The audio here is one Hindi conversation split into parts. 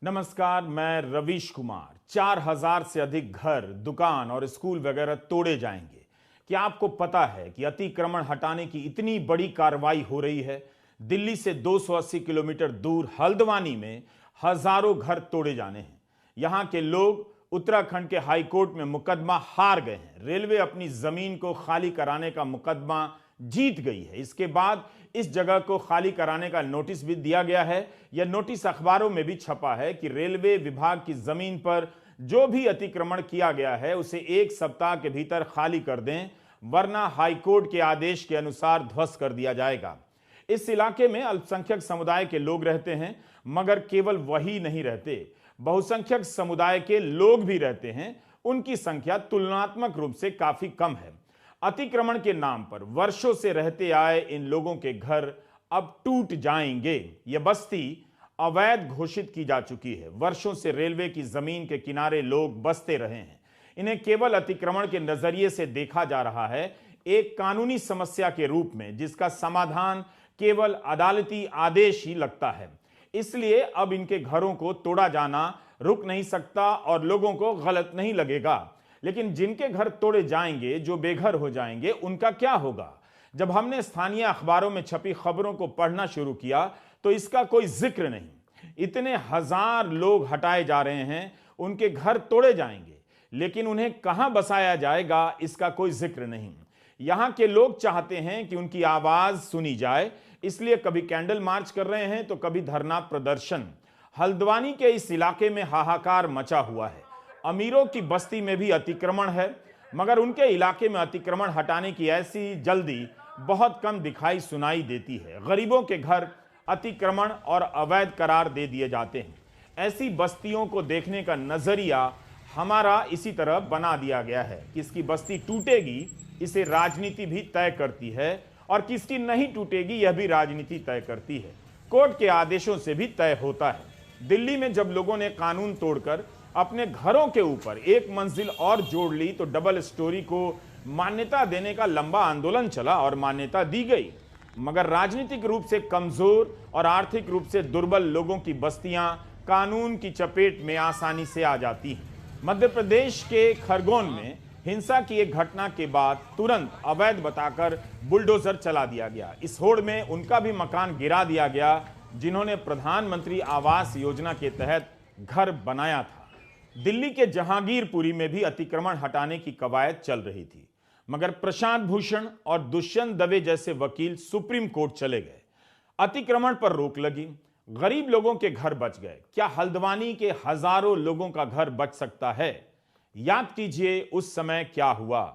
नमस्कार, मैं रवीश कुमार। 4000 से अधिक घर, दुकान और स्कूल वगैरह तोड़े जाएंगे। क्या आपको पता है कि अतिक्रमण हटाने की इतनी बड़ी कार्रवाई हो रही है? दिल्ली से 280 किलोमीटर दूर हल्द्वानी में हजारों घर तोड़े जाने हैं। यहां के लोग उत्तराखंड के हाई कोर्ट में मुकदमा हार गए हैं। रेलवे अपनी जमीन को खाली कराने का मुकदमा जीत गई है। इसके बाद इस जगह को खाली कराने का नोटिस भी दिया गया है। यह नोटिस अखबारों में भी छपा है कि रेलवे विभाग की जमीन पर जो भी अतिक्रमण किया गया है उसे 1 सप्ताह के भीतर खाली कर दें, वरना हाईकोर्ट के आदेश के अनुसार ध्वस्त कर दिया जाएगा। इस इलाके में अल्पसंख्यक समुदाय के लोग रहते हैं, मगर केवल वही नहीं रहते, बहुसंख्यक समुदाय के लोग भी रहते हैं। उनकी संख्या तुलनात्मक रूप से काफी कम है। अतिक्रमण के नाम पर वर्षों से रहते आए इन लोगों के घर अब टूट जाएंगे। यह बस्ती अवैध घोषित की जा चुकी है। वर्षों से रेलवे की जमीन के किनारे लोग बसते रहे हैं। इन्हें केवल अतिक्रमण के नजरिए से देखा जा रहा है, एक कानूनी समस्या के रूप में, जिसका समाधान केवल अदालती आदेश ही लगता है। इसलिए अब इनके घरों को तोड़ा जाना रुक नहीं सकता और लोगों को गलत नहीं लगेगा। लेकिन जिनके घर तोड़े जाएंगे, जो बेघर हो जाएंगे, उनका क्या होगा? जब हमने स्थानीय अखबारों में छपी खबरों को पढ़ना शुरू किया तो इसका कोई जिक्र नहीं। इतने हजार लोग हटाए जा रहे हैं, उनके घर तोड़े जाएंगे, लेकिन उन्हें कहां बसाया जाएगा इसका कोई जिक्र नहीं। यहां के लोग चाहते हैं कि उनकी आवाज सुनी जाए, इसलिए कभी कैंडल मार्च कर रहे हैं तो कभी धरना प्रदर्शन। हल्द्वानी के इस इलाके में हाहाकार मचा हुआ है। अमीरों की बस्ती में भी अतिक्रमण है, मगर उनके इलाके में अतिक्रमण हटाने की ऐसी जल्दी बहुत कम दिखाई सुनाई देती है। गरीबों के घर अतिक्रमण और अवैध करार दे दिए जाते हैं। ऐसी बस्तियों को देखने का नजरिया हमारा इसी तरह बना दिया गया है। किसकी बस्ती टूटेगी इसे राजनीति भी तय करती है, और किसकी नहीं टूटेगी यह भी राजनीति तय करती है। कोर्ट के आदेशों से भी तय होता है। दिल्ली में जब लोगों ने कानून तोड़कर अपने घरों के ऊपर एक मंजिल और जोड़ ली तो डबल स्टोरी को मान्यता देने का लंबा आंदोलन चला और मान्यता दी गई। मगर राजनीतिक रूप से कमजोर और आर्थिक रूप से दुर्बल लोगों की बस्तियां कानून की चपेट में आसानी से आ जाती हैं। मध्य प्रदेश के खरगोन में हिंसा की एक घटना के बाद तुरंत अवैध बताकर बुलडोजर चला दिया गया। इस होड़ में उनका भी मकान गिरा दिया गया जिन्होंने प्रधानमंत्री आवास योजना के तहत घर बनाया था। दिल्ली के जहांगीरपुरी में भी अतिक्रमण हटाने की कवायद चल रही थी, मगर प्रशांत भूषण और दुष्यंत दवे जैसे वकील सुप्रीम कोर्ट चले गए। अतिक्रमण पर रोक लगी, गरीब लोगों के घर बच गए। क्या हल्द्वानी के हजारों लोगों का घर बच सकता है? याद कीजिए उस समय क्या हुआ।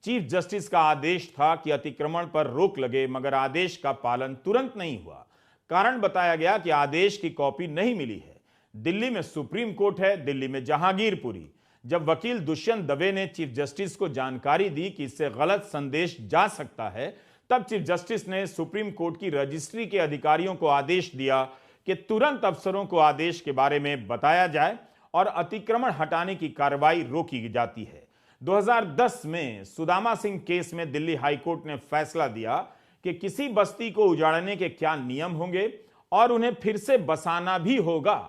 चीफ जस्टिस का आदेश था कि अतिक्रमण पर रोक लगे, मगर आदेश का पालन तुरंत नहीं हुआ। कारण बताया गया कि आदेश की कॉपी नहीं मिली है। दिल्ली में सुप्रीम कोर्ट है, दिल्ली में जहांगीरपुरी। जब वकील दुष्यंत दवे ने चीफ जस्टिस को जानकारी दी कि इससे गलत संदेश जा सकता है, तब चीफ जस्टिस ने सुप्रीम कोर्ट की रजिस्ट्री के अधिकारियों को आदेश दिया कि तुरंत अफसरों को आदेश के बारे में बताया जाए और अतिक्रमण हटाने की कार्रवाई रोकी जाती है। 2010 में सुदामा सिंह केस में दिल्ली हाईकोर्ट ने फैसला दिया कि किसी बस्ती को उजाड़ने के क्या नियम होंगे और उन्हें फिर से बसाना भी होगा।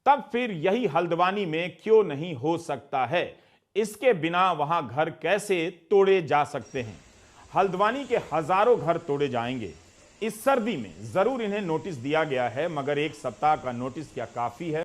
तब फिर यही हल्द्वानी में क्यों नहीं हो सकता है? इसके बिना वहां घर कैसे तोड़े जा सकते हैं? हल्द्वानी के हजारों घर तोड़े जाएंगे। इस सर्दी में जरूर इन्हें नोटिस दिया गया है, मगर 1 सप्ताह का नोटिस क्या काफी है?